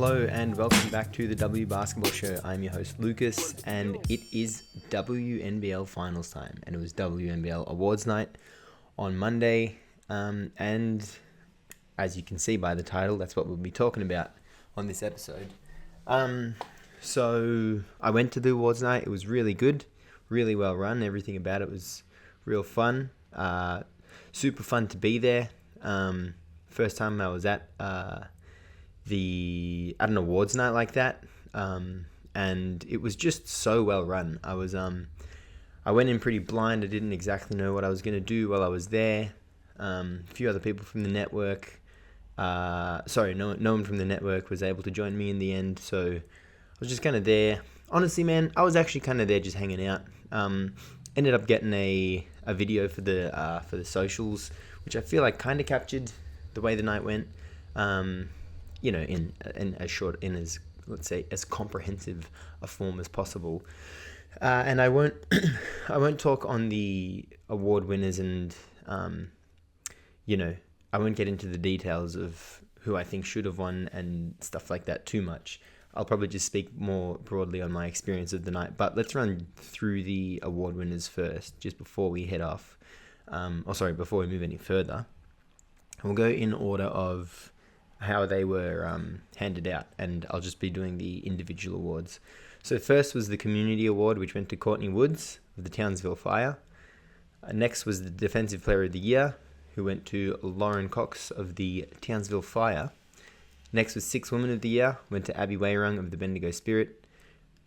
Hello and welcome back to the W Basketball Show. I'm your host Lucas, and it is WNBL finals time, and it was WNBL Awards night on Monday, and as you can see by the title, that's what we'll be talking about on this episode. So I went to the awards night. It was really good, really well run. Everything about it was real fun, super fun to be there. First time I was at at an awards night like that, and it was just so well run. I went in pretty blind. I didn't exactly know what I was going to do while I was there. A few other people from the network, no one from the network was able to join me in the end, so I was just kind of there. Honestly, man, I was actually kind of there just hanging out. Ended up getting a video for the socials, which I feel like kind of captured the way the night went. In as let's say as comprehensive a form as possible. And I won't talk on the award winners, and I won't get into the details of who I think should have won and stuff like that too much. I'll probably just speak more broadly on my experience of the night. But let's run through the award winners first, just before we head off. Before we move any further. We'll go in order of how they were handed out, and I'll just be doing the individual awards. So first was the Community Award, which went to Courtney Woods of the Townsville Fire. Next was the Defensive Player of the Year, who went to Lauren Cox of the Townsville Fire. Next was Sixth Woman of the Year, went to Abby Wayrung of the Bendigo Spirit.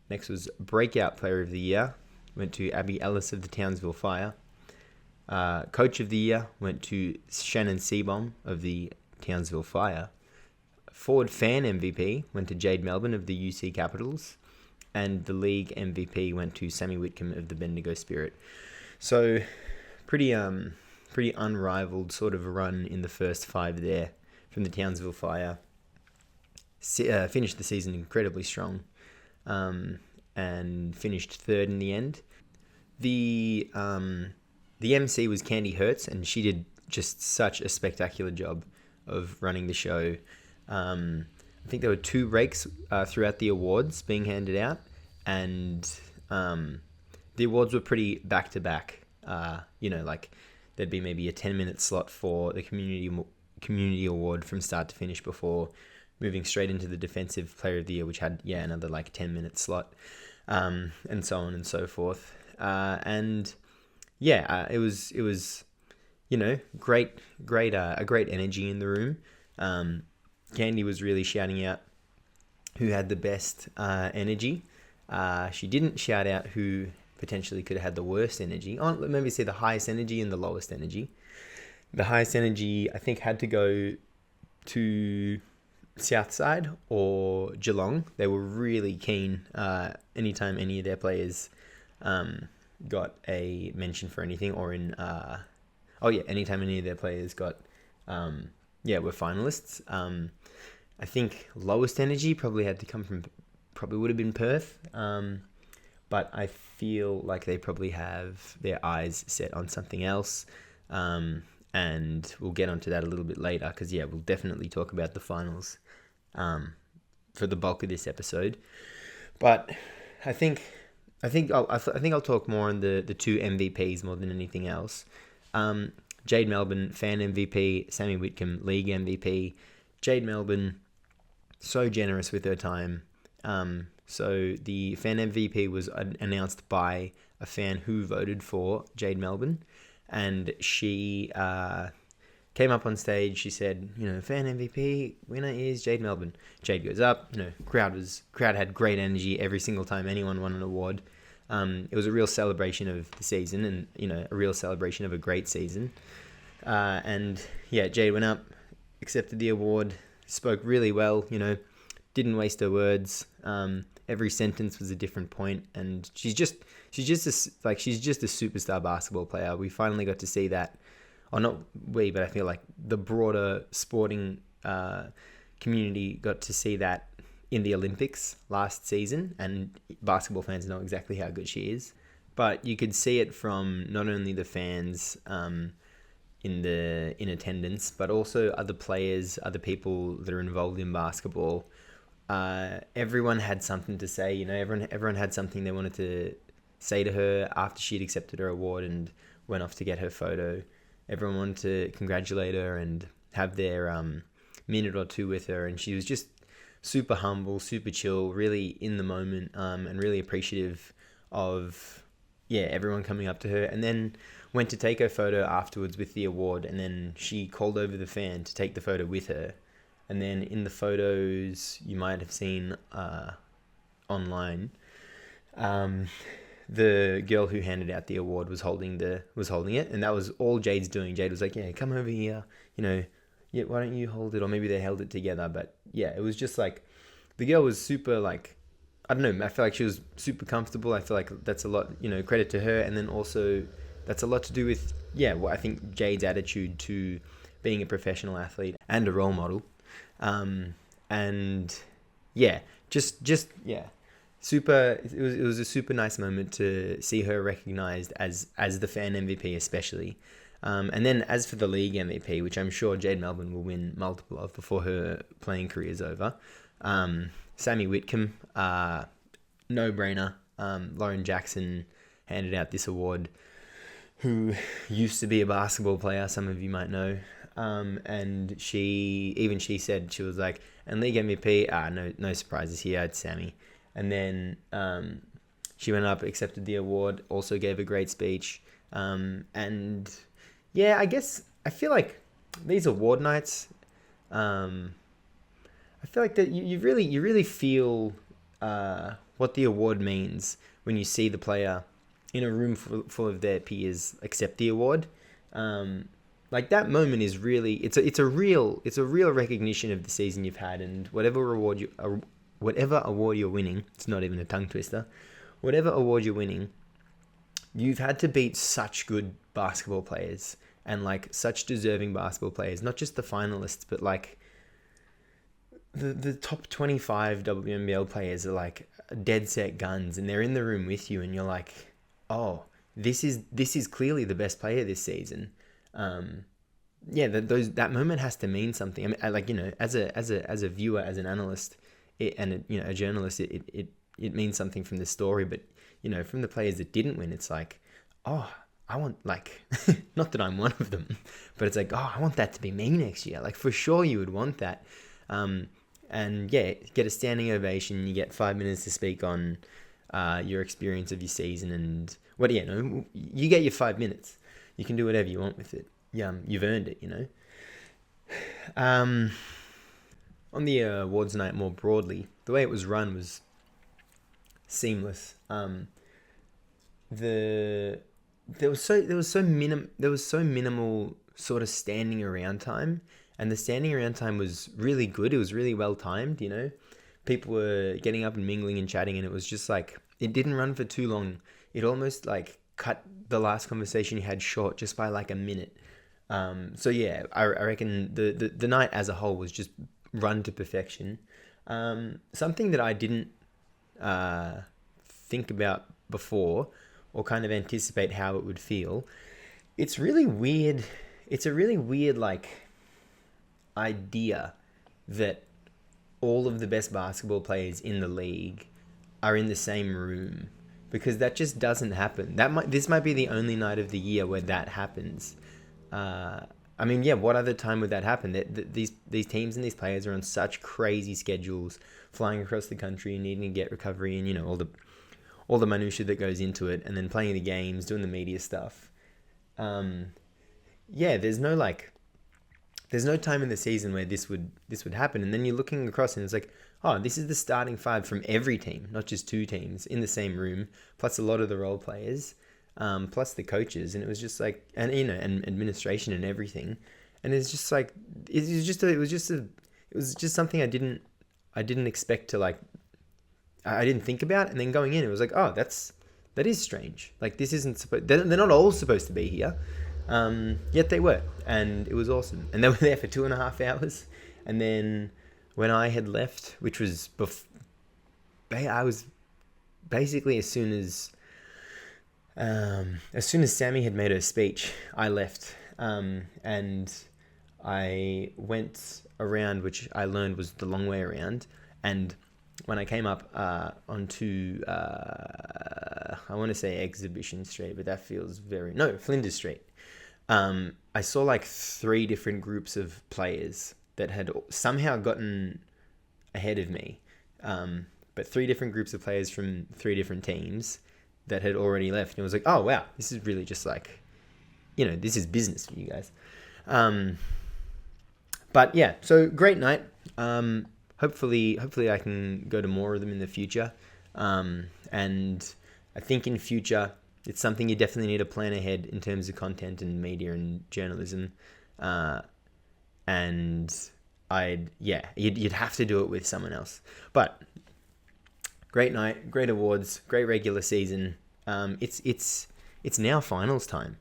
Next was Breakout Player of the Year, went to Abby Ellis of the Townsville Fire. Coach of the Year went to Shannon Seabohm of the Townsville Fire. Forward Fan MVP went to Jade Melbourne of the UC Capitals. And the League MVP went to Sammy Whitcomb of the Bendigo Spirit. So, pretty unrivaled sort of run in the first five there from the Townsville Fire. Finished the season incredibly strong, and finished third in the end. The MC was Candy Hertz, and she did just such a spectacular job of running the show. I think there were two breaks throughout the awards being handed out, and the awards were pretty back-to-back. There'd be maybe a 10-minute slot for the community award from start to finish before moving straight into the Defensive Player of the Year, which had another 10-minute slot, and so on and so forth. It was great energy in the room. Candy was really shouting out who had the best energy. She didn't shout out who potentially could have had the worst energy. Maybe say the highest energy and the lowest energy. The highest energy, I think, had to go to Southside or Geelong. They were really keen anytime any of their players got a mention for anything, or anytime any of their players got were finalists. I think lowest energy probably would have been Perth, but I feel like they probably have their eyes set on something else, and we'll get onto that a little bit later, because we'll definitely talk about the finals for the bulk of this episode. But I think I'll talk more on the two MVPs more than anything else. Jade Melbourne, Fan MVP, Sammy Whitcomb, League MVP. Jade Melbourne, so generous with her time. So the Fan MVP was announced by a fan who voted for Jade Melbourne, and she came up on stage. She said, Fan MVP winner is Jade Melbourne. Jade goes up. Crowd had great energy every single time anyone won an award. It was a real celebration of the season, and a real celebration of a great season. Jade went up, accepted the award, spoke really well. Didn't waste her words. Every sentence was a different point, and she's just a superstar basketball player. We finally got to see that, or not we, but I feel like the broader sporting community got to see that in the Olympics last season, and basketball fans know exactly how good she is. But you could see it from not only the fans in attendance, but also other players, other people that are involved in basketball, everyone had something to say. Everyone had something they wanted to say to her after she'd accepted her award and went off to get her photo. Everyone wanted to congratulate her and have their minute or two with her, and she was just super humble, super chill, really in the moment, and really appreciative of everyone coming up to her. And then went to take her photo afterwards with the award, and then she called over the fan to take the photo with her. And then in the photos you might have seen online, the girl who handed out the award was holding it, and that was all Jade's doing. Jade was like, "Yeah, come over here, why don't you hold it?" Or maybe they held it together, but yeah, it was just like the girl was super, like, I don't know, I feel like she was super comfortable. I feel like that's a lot, credit to her, and then also that's a lot to do with what I think Jade's attitude to being a professional athlete and a role model. And super. It was a super nice moment to see her recognized as the fan MVP, especially. And then as for the league MVP, which I'm sure Jade Melbourne will win multiple of before her playing career is over, Sammy Whitcomb, no brainer. Lauren Jackson handed out this award, who used to be a basketball player, some of you might know. And she said, she was like, and league MVP, no surprises here, it's Sammy. And then she went up, accepted the award, also gave a great speech. And I guess I feel like these award nights, I feel like that you really feel what the award means when you see the player in a room full of their peers accept the award. Like that moment is really, it's a real recognition of the season you've had, and whatever award you're winning, it's not even a tongue twister. Whatever award you're winning, you've had to beat such good basketball players and like such deserving basketball players, not just the finalists, but like the top 25 WNBL players are like dead set guns, and they're in the room with you, and you're like, oh, this is clearly the best player this season. That moment has to mean something. I mean, like, as a viewer, as an analyst, a journalist, it means something from the story. But from the players that didn't win, it's like, oh, I want, like, not that I'm one of them, but it's like, oh, I want that to be me next year. Like, for sure you would want that. And get a standing ovation. You get 5 minutes to speak on your experience of your season, and you get your 5 minutes. You can do whatever you want with it. You've earned it. On the awards night more broadly, the way it was run was seamless. There was so minimal sort of standing around time, and the standing around time was really good. It was really well timed. People were getting up and mingling and chatting, and it was just like, it didn't run for too long. It almost like cut the last conversation you had short just by like a minute. I reckon the night as a whole was just run to perfection. Something that I didn't think about before, or kind of anticipate how it would feel. It's really weird. It's a really weird like idea that all of the best basketball players in the league are in the same room, because that just doesn't happen. This might be the only night of the year where that happens. What other time would that happen? These teams and these players are on such crazy schedules, flying across the country, needing to get recovery, and all the minutiae that goes into it, and then playing the games, doing the media stuff. There's no time in the season where this would happen. And then you're looking across, and it's like, oh, this is the starting five from every team, not just two teams in the same room, plus a lot of the role players, plus the coaches. And it was just like, and administration and everything. And it's just like, it was just something I didn't expect to, like, I didn't think about. And then going in, it was like, oh, that is strange. Like, this isn't they're not all supposed to be here. Yet they were, and it was awesome. And they were there for 2.5 hours. And then when I had left, which was I was basically as soon as Sammy had made her speech, I left, and I went around, which I learned was the long way around, And when I came up onto, I want to say Exhibition Street, but that feels Flinders Street. I saw like 3 different groups of players that had somehow gotten ahead of me. But 3 different groups of players from 3 different teams that had already left. And it was like, oh, wow, this is really just like, this is business for you guys. But yeah, so great night. Hopefully I can go to more of them in the future. And I think in future, it's something you definitely need to plan ahead in terms of content and media and journalism. And you'd have to do it with someone else. But great night, great awards, great regular season. It's now finals time.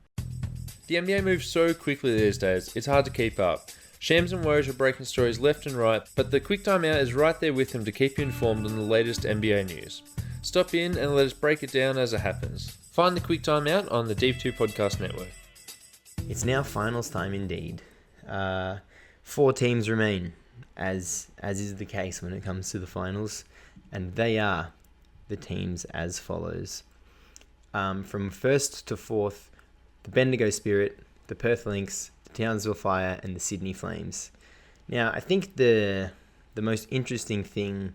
The NBA moves so quickly these days, it's hard to keep up. Shams and Woj are breaking stories left and right, but the Quick Time Out is right there with them to keep you informed on the latest NBA news. Stop in and let us break it down as it happens. Find the Quick Time Out on the Deep 2 Podcast Network. It's now finals time indeed. 4 teams remain, as is the case when it comes to the finals, and they are the teams as follows. From 1st to 4th, the Bendigo Spirit, the Perth Lynx, the Townsville Fire, and the Sydney Flames. Now, I think the most interesting thing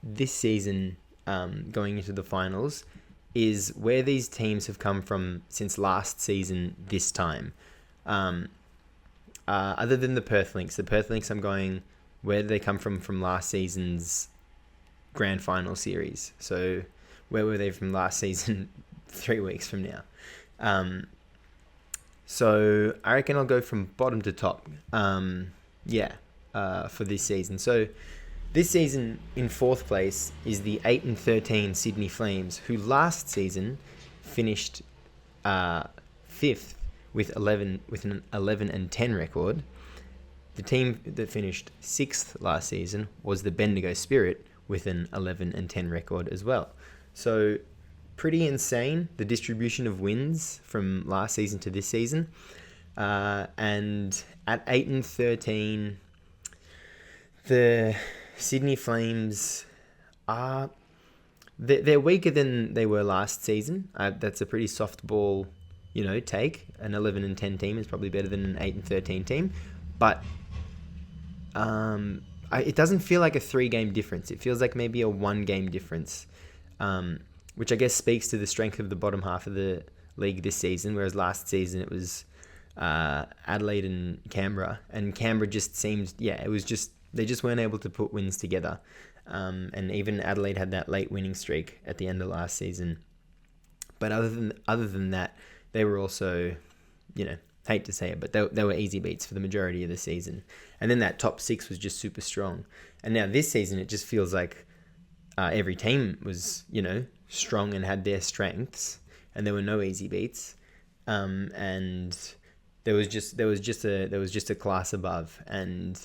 this season, going into the finals, is where these teams have come from since last season this time. Other than the Perth Lynx I'm going, where did they come from last season's grand final series? So where were they from last season 3 weeks from now? So I reckon I'll go from bottom to top. For this season. So this season in 4th place is the 8-13 Sydney Flames, who last season finished 5th with an 11-10 record. The team that finished 6th last season was the Bendigo Spirit with an 11-10 record as well. So pretty insane, the distribution of wins from last season to this season. And at 8-13, the Sydney Flames are they're weaker than they were last season. That's a pretty softball, take. An 11-10 team is probably better than an 8-13 team, but it doesn't feel like a 3-game difference. It feels like maybe a 1-game difference. Which I guess speaks to the strength of the bottom half of the league this season, whereas last season it was Adelaide and Canberra just seemed, they just weren't able to put wins together. And even Adelaide had that late winning streak at the end of last season. But other than that, they were also, hate to say it, but they were easy beats for the majority of the season. And then that top 6 was just super strong. And now this season, it just feels like every team was, strong and had their strengths, and there were no easy beats, and there was just a class above. And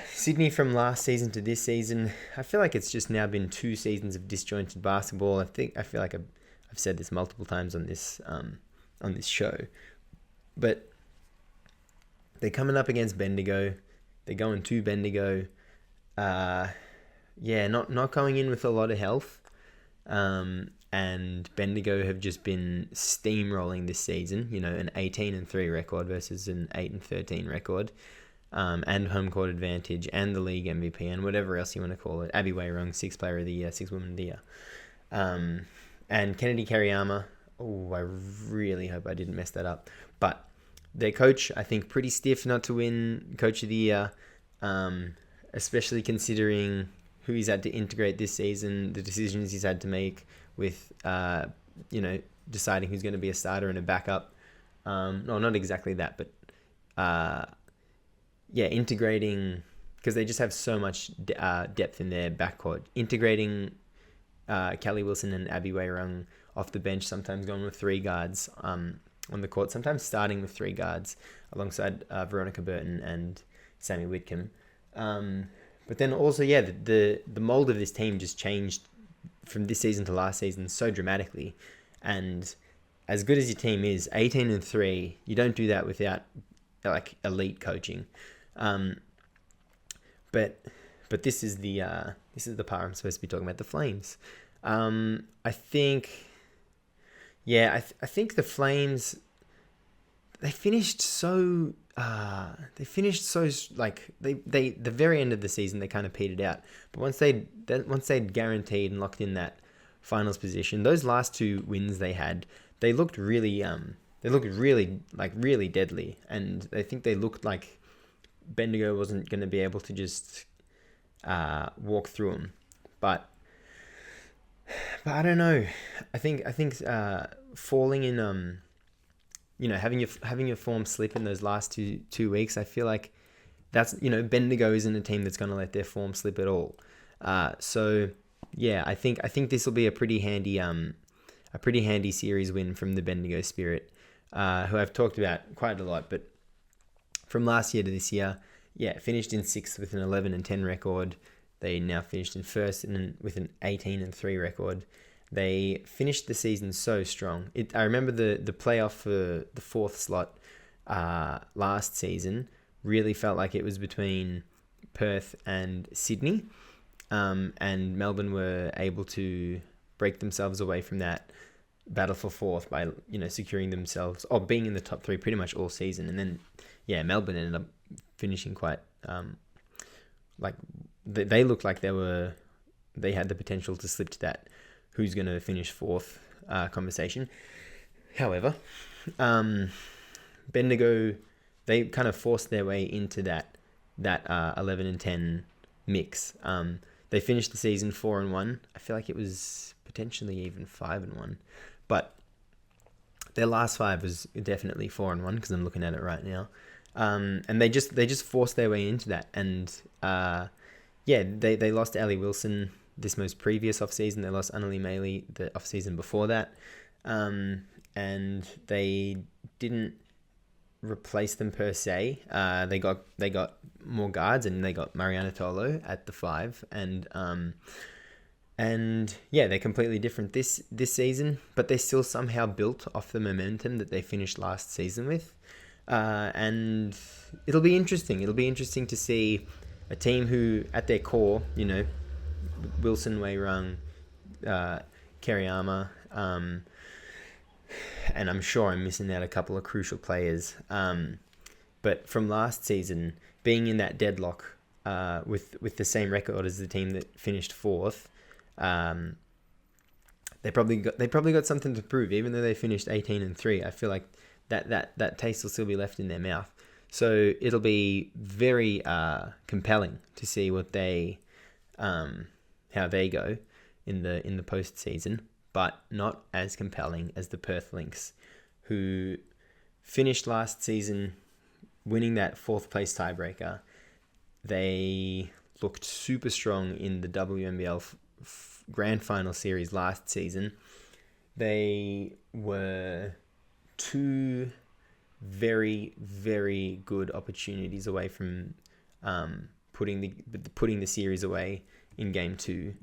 Sydney from last season to this season, I feel like it's just now been 2 seasons of disjointed basketball. I feel like I've said this multiple times on this show, but they're coming up against Bendigo. They're going to Bendigo. Not going in with a lot of health. And Bendigo have just been steamrolling this season, an 18-3 record versus an 8-13 record, and home court advantage and the league MVP and whatever else you want to call it. Abby Wairung, 6th player of the year, 6th woman of the year. And Kennedy Kariyama, I really hope I didn't mess that up. But their coach, I think, pretty stiff not to win Coach of the Year, especially considering who he's had to integrate this season, the decisions he's had to make with, deciding who's going to be a starter and a backup. No, not exactly that, but integrating, because they just have so much depth in their backcourt. Integrating Kelly Wilson and Abby Wairung off the bench, sometimes going with 3 guards on the court, sometimes starting with 3 guards alongside Veronica Burton and Sammy Whitcomb. But then also, the mold of this team just changed from this season to last season so dramatically. And as good as your team is, 18-3, you don't do that without elite coaching. but this is the part I'm supposed to be talking about, the Flames. I think, yeah, I think the Flames, they finished so like the very end of the season they kind of petered out. But once they'd guaranteed and locked in that finals position, those last 2 wins they had, they looked really really deadly, and I think they looked like Bendigo wasn't going to be able to just walk through them. But I don't know. I think falling in having your form slip in those last two weeks, I feel like that's, Bendigo isn't a team that's going to let their form slip at all. So yeah, I think this will be a pretty handy series win from the Bendigo Spirit, who I've talked about quite a lot. But from last year to this year, yeah, finished in 6th with an 11-10 record. They now finished in 1st with an 18-3 record. They finished the season so strong. I remember the playoff for the 4th slot last season really felt like it was between Perth and Sydney, and Melbourne were able to break themselves away from that battle for 4th by securing themselves or being in the top 3 pretty much all season. And then Melbourne ended up finishing quite like they looked like they had the potential to slip to that who's going to finish 4th conversation. However, Bendigo, they kind of forced their way into that 11-10 mix. They finished the season 4-1. I feel like it was potentially even 5-1, but their last 5 was definitely 4-1 because I'm looking at it right now. And they just forced their way into that, and they lost Ali Wilson this most previous offseason. They lost Annalie Maley the offseason before that, and they didn't replace them per se. They got more guards, and they got Mariana Tolo at the 5, and they're completely different this season, but they still somehow built off the momentum that they finished last season with. And it'll be interesting. It'll be interesting to see a team who, at their core, Wilson, Wairung, Kerryama, and I'm sure I'm missing out a couple of crucial players. But from last season, being in that deadlock with the same record as the team that finished 4th, they probably got something to prove. Even though they finished 18-3, I feel like that taste will still be left in their mouth. So it'll be very compelling to see what how they go in the postseason, but not as compelling as the Perth Lynx, who finished last season winning that 4th place tiebreaker. They looked super strong in the WNBL Grand Final series last season. They were 2 very, very good opportunities away from putting the series away in Game 2.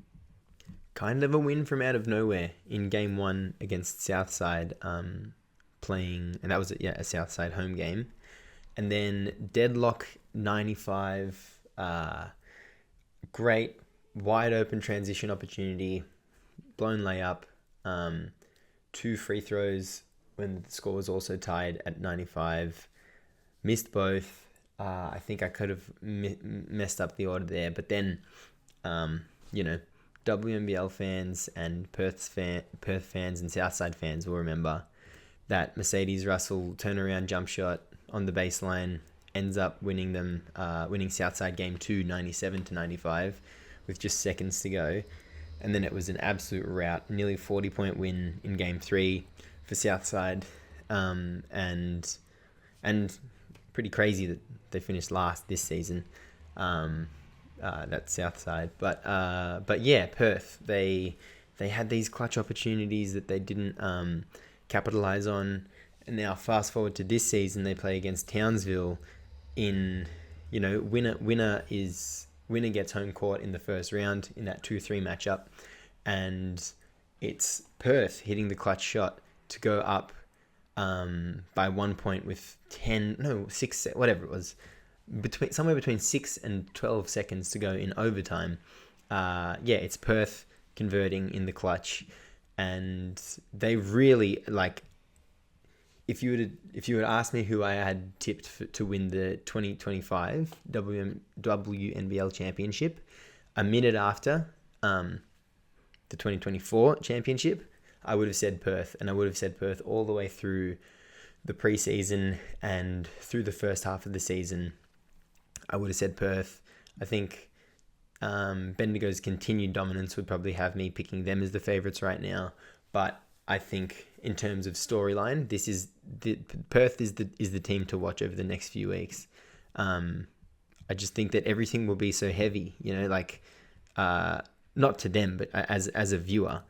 Kind of a win from out of nowhere in Game 1 against Southside, playing, and that was a Southside home game. And then deadlock 95, great wide open transition opportunity, blown layup, 2 free throws when the score was also tied at 95, missed both. I think I could have messed up the order there, but then, WNBL fans and Perth fans and Southside fans will remember that Mercedes Russell turnaround jump shot on the baseline ends up winning Southside Game 2 97-95 with just seconds to go. And then it was an absolute rout, nearly 40-point win in Game 3 for Southside, and pretty crazy that they finished last this season. That's Southside, but yeah, Perth, they had these clutch opportunities that they didn't capitalize on, and now fast forward to this season, they play against Townsville in, winner gets home court in the first round in that 2-3 matchup, and it's Perth hitting the clutch shot to go up by 1 point with 6, whatever it was, somewhere between 6 and 12 seconds to go in overtime. It's Perth converting in the clutch, and they really like. If you would ask me who I had tipped to win the 2025 WNBL Championship, a minute after the 2024 Championship, I would have said Perth, and I would have said Perth all the way through the preseason and through the first half of the season. I would have said Perth. I think Bendigo's continued dominance would probably have me picking them as the favourites right now, but I think in terms of storyline, Perth is the team to watch over the next few weeks. I just think that everything will be so heavy, not to them, but as a viewer,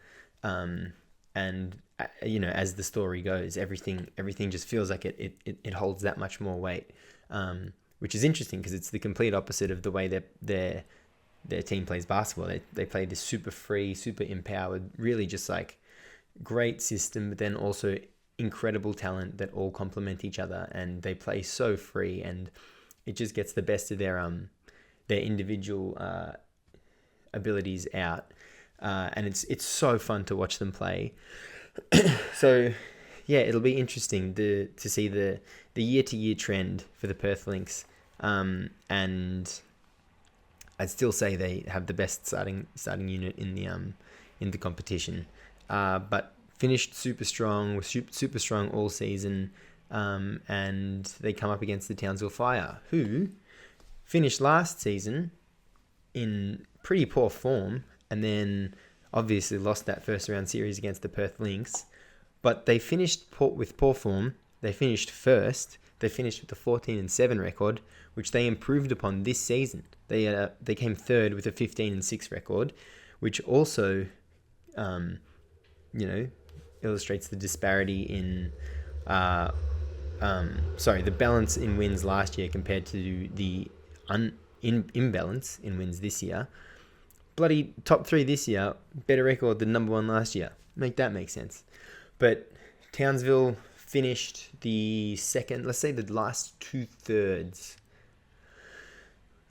and as the story goes, everything just feels like it holds that much more weight, which is interesting because it's the complete opposite of the way that their team plays basketball. They play this super free, super empowered, really just like great system, but then also incredible talent that all complement each other, and they play so free, and it just gets the best of their individual abilities out, and it's so fun to watch them play. So yeah, it'll be interesting to see the year-to-year trend for the Perth Lynx, and I'd still say they have the best starting unit in the competition. But finished super strong all season, and they come up against the Townsville Fire, who finished last season in pretty poor form, and then obviously lost that first round series against the Perth Lynx. But they finished with poor form. They finished first. They finished with a 14-7 record, which they improved upon this season. They came third with a 15-6 record, which also illustrates the disparity in, the balance in wins last year compared to the imbalance in wins this year. Bloody top 3 this year, better record than number 1 last year. Make that make sense. But Townsville finished the second, let's say the last 2/3.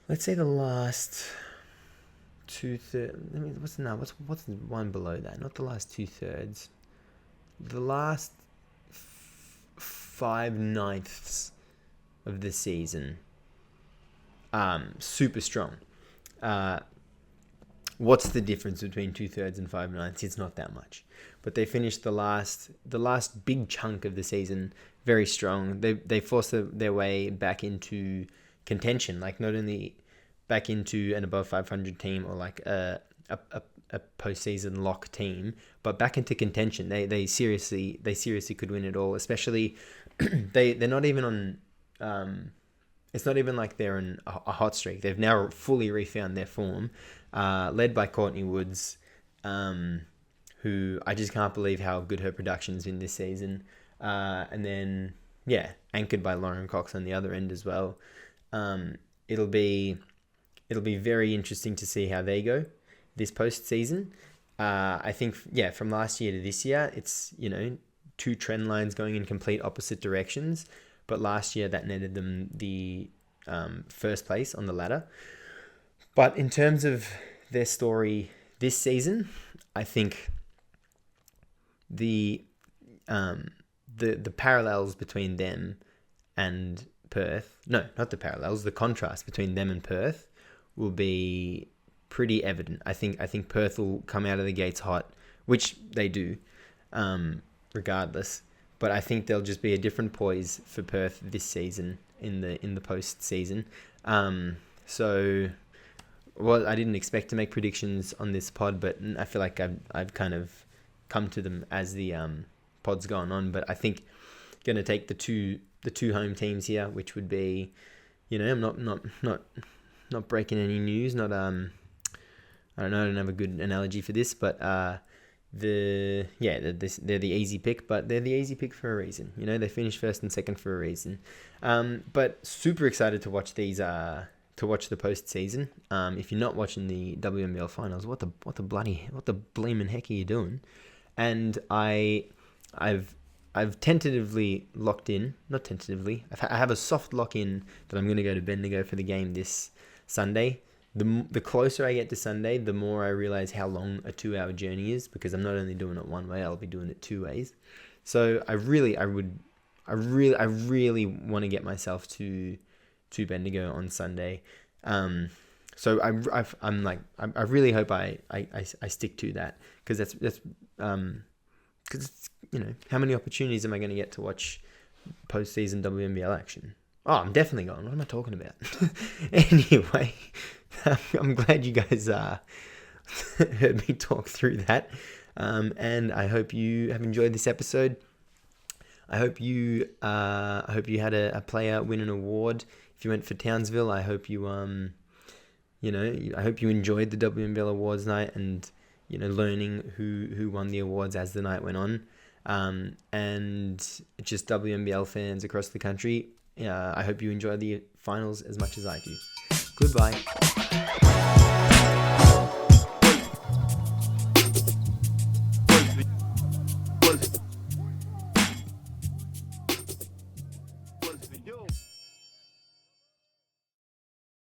Let's say the last 2/3. I mean, what's the one below that? Not the last 2/3. The last 5/9 of the season. Super strong. What's the difference between 2/3 and 5/9? It's not that much. But they finished the last big chunk of the season very strong. They forced their way back into contention, like not only back into an above 500 team or like a postseason lock team, but back into contention. They seriously could win it all. Especially they're not even on. It's not even like they're in a hot streak. They've now fully refound their form, led by Courtney Woods, who I just can't believe how good her production's been this season. And then, anchored by Lauren Cox on the other end as well. It'll be very interesting to see how they go this postseason. I think, from last year to this year, it's, two trend lines going in complete opposite directions. But last year, that netted them the first place on the ladder. But in terms of their story this season, I think the parallels between them and Perth, no, not the parallels, the contrast between them and Perth will be pretty evident. I think Perth will come out of the gates hot, which they do, regardless. But I think there'll just be a different poise for Perth this season in the postseason. I didn't expect to make predictions on this pod, but I feel like I've kind of come to them as the pod's gone on. But I think going to take the two home teams here, which would be, I'm not breaking any news. Not I don't know. I don't have a good analogy for this, but they're the easy pick, but they're the easy pick for a reason. They finished first and second for a reason. But super excited to watch these. To watch the postseason. If you're not watching the WNBL finals, what the bleeming heck are you doing? And I've I've tentatively locked in, not tentatively, I have a soft lock in that I'm going to go to Bendigo for the game this Sunday. The closer I get to Sunday, the more I realize how long a 2-hour journey is, because I'm not only doing it one way, I'll be doing it 2 ways. So I really want to get myself to Bendigo on Sunday. So I really hope I stick to that, because that's because it's, how many opportunities am I going to get to watch postseason WNBL action? Oh, I'm definitely going. What am I talking about? Anyway, I'm glad you guys heard me talk through that, and I hope you have enjoyed this episode. I hope you had a player win an award. If you went for Townsville, I hope you I hope you enjoyed the WNBL Awards night, and learning who won the awards as the night went on. And just WNBL fans across the country, I hope you enjoy the finals as much as I do. Goodbye.